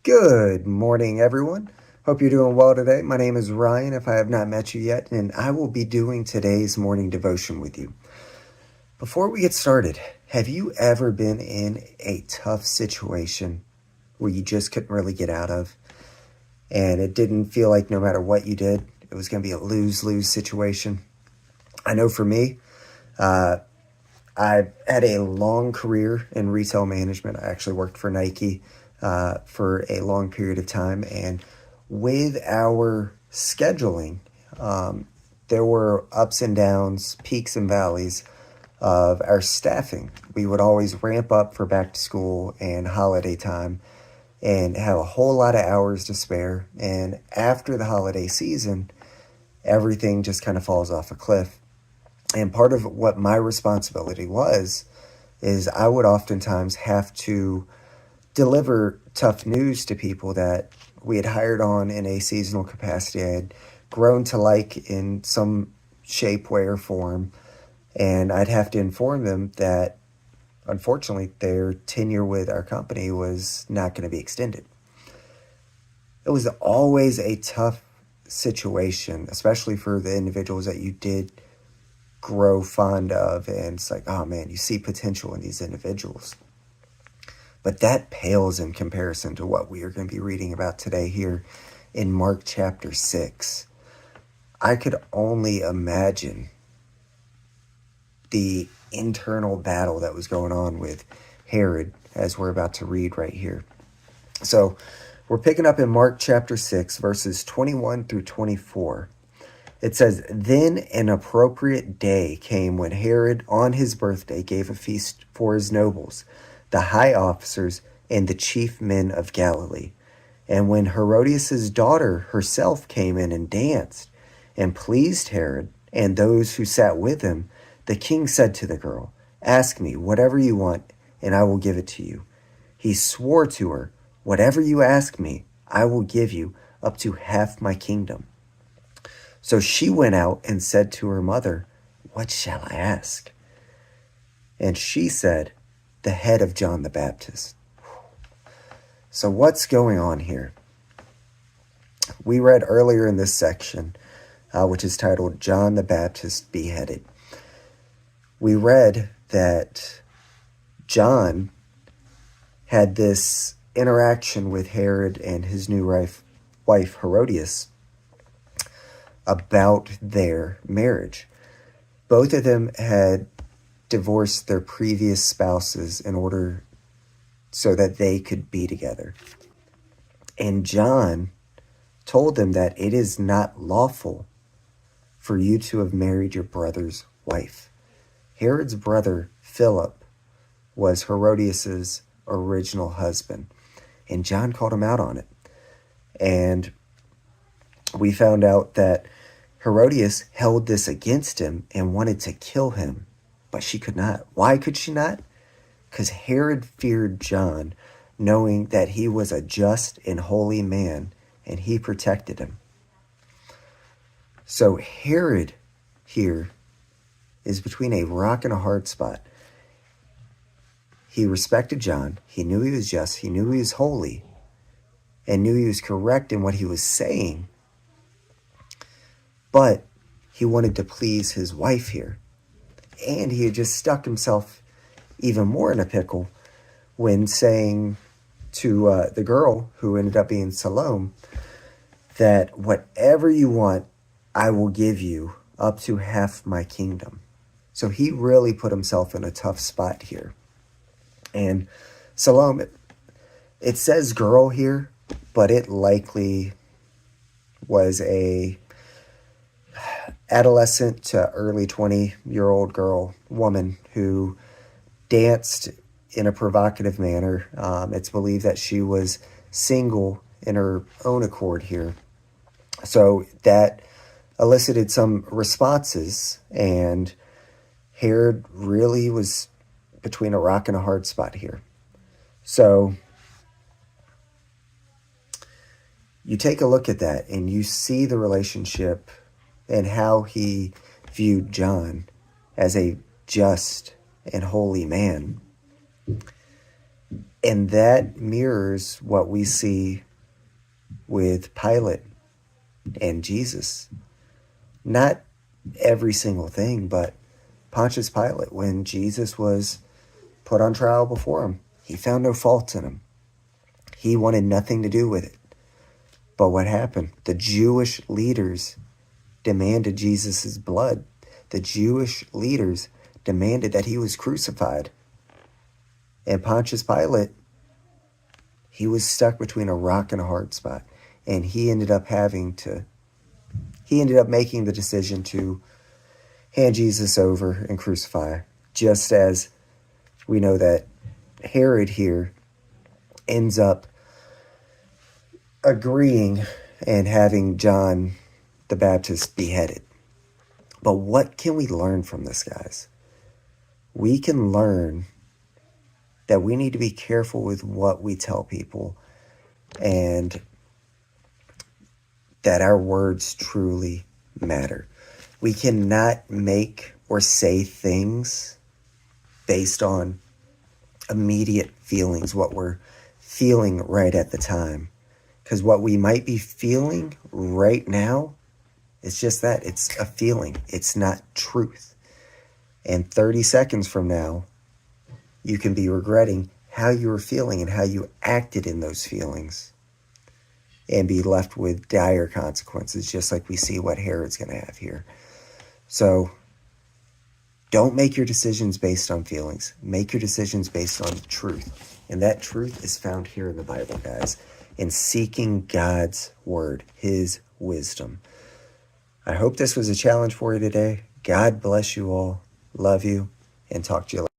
Good morning, everyone. Hope you're doing well today. My name is Ryan, if I have not met you yet, and I will be doing today's morning devotion with you. Before we get started, have you ever been in a tough situation where you just couldn't really get out of, and it didn't feel like no matter what you did, it was going to be a lose-lose situation? I know for me, uh, I've had a long career in retail management. I actually worked for Nike for a long period of time. And with our scheduling, there were ups and downs, peaks and valleys of our staffing. We would always ramp up for back to school and holiday time and have a whole lot of hours to spare. And after the holiday season, everything just kind of falls off a cliff. And part of what my responsibility was is I would oftentimes have to deliver tough news to people that we had hired on in a seasonal capacity. I had grown to like in some shape, way, or form. And I'd have to inform them that, unfortunately, their tenure with our company was not going to be extended. It was always a tough situation, especially for the individuals that you did grow fond of, and it's like, oh man, you see potential in these individuals. But that pales in comparison to what we are going to be reading about today here in Mark chapter 6. I could only imagine the internal battle that was going on with Herod, as we're about to read right here. So we're picking up in Mark chapter 6, verses 21 through 24. It says, "Then an appropriate day came when Herod on his birthday gave a feast for his nobles, the high officers, and the chief men of Galilee. And when Herodias' daughter herself came in and danced, and pleased Herod and those who sat with him, the king said to the girl, 'Ask me whatever you want, and I will give it to you.' He swore to her, 'Whatever you ask me, I will give you up to half my kingdom.' So she went out and said to her mother, 'What shall I ask?' And she said, 'The head of John the Baptist.'" So what's going on here? We read earlier in this section, which is titled John the Baptist Beheaded. We read that John had this interaction with Herod and his new wife Herodias about their marriage. Both of them had divorced their previous spouses in order so that they could be together. And John told them that it is not lawful for you to have married your brother's wife. Herod's brother, Philip, was Herodias' original husband, and John called him out on it. And we found out that Herodias held this against him and wanted to kill him, but she could not. Why could she not? Because Herod feared John, knowing that he was a just and holy man, and he protected him. So Herod here is between a rock and a hard spot. He respected John. He knew he was just. He knew he was holy, and knew he was correct in what he was saying. But he wanted to please his wife here. And he had just stuck himself even more in a pickle when saying to the girl, who ended up being Salome, that whatever you want, I will give you up to half my kingdom. So he really put himself in a tough spot here. And Salome, it says girl here, but it likely was a adolescent to early 20-year-old woman who danced in a provocative manner. It's believed that she was single in her own accord here. So that elicited some responses, and Herod really was between a rock and a hard spot here. So you take a look at that and you see the relationship and how he viewed John as a just and holy man. And that mirrors what we see with Pilate and Jesus. Not every single thing, but Pontius Pilate, when Jesus was put on trial before him, he found no fault in him. He wanted nothing to do with it. But what happened? The Jewish leaders demanded Jesus' blood. The Jewish leaders demanded that he was crucified. And Pontius Pilate, he was stuck between a rock and a hard spot. And he ended up making the decision to hand Jesus over and crucify. Just as we know that Herod here ends up agreeing and having John the Baptist beheaded. But what can we learn from this, guys? We can learn that we need to be careful with what we tell people, and that our words truly matter. We cannot make or say things based on immediate feelings, what we're feeling right at the time. Because what we might be feeling right now is just that. It's a feeling. It's not truth. And 30 seconds from now, you can be regretting how you were feeling and how you acted in those feelings, and be left with dire consequences, just like we see what Herod's going to have here. So don't make your decisions based on feelings. Make your decisions based on truth. And that truth is found here in the Bible, guys, in seeking God's word, his wisdom. I hope this was a challenge for you today. God bless you all. Love you, and talk to you later.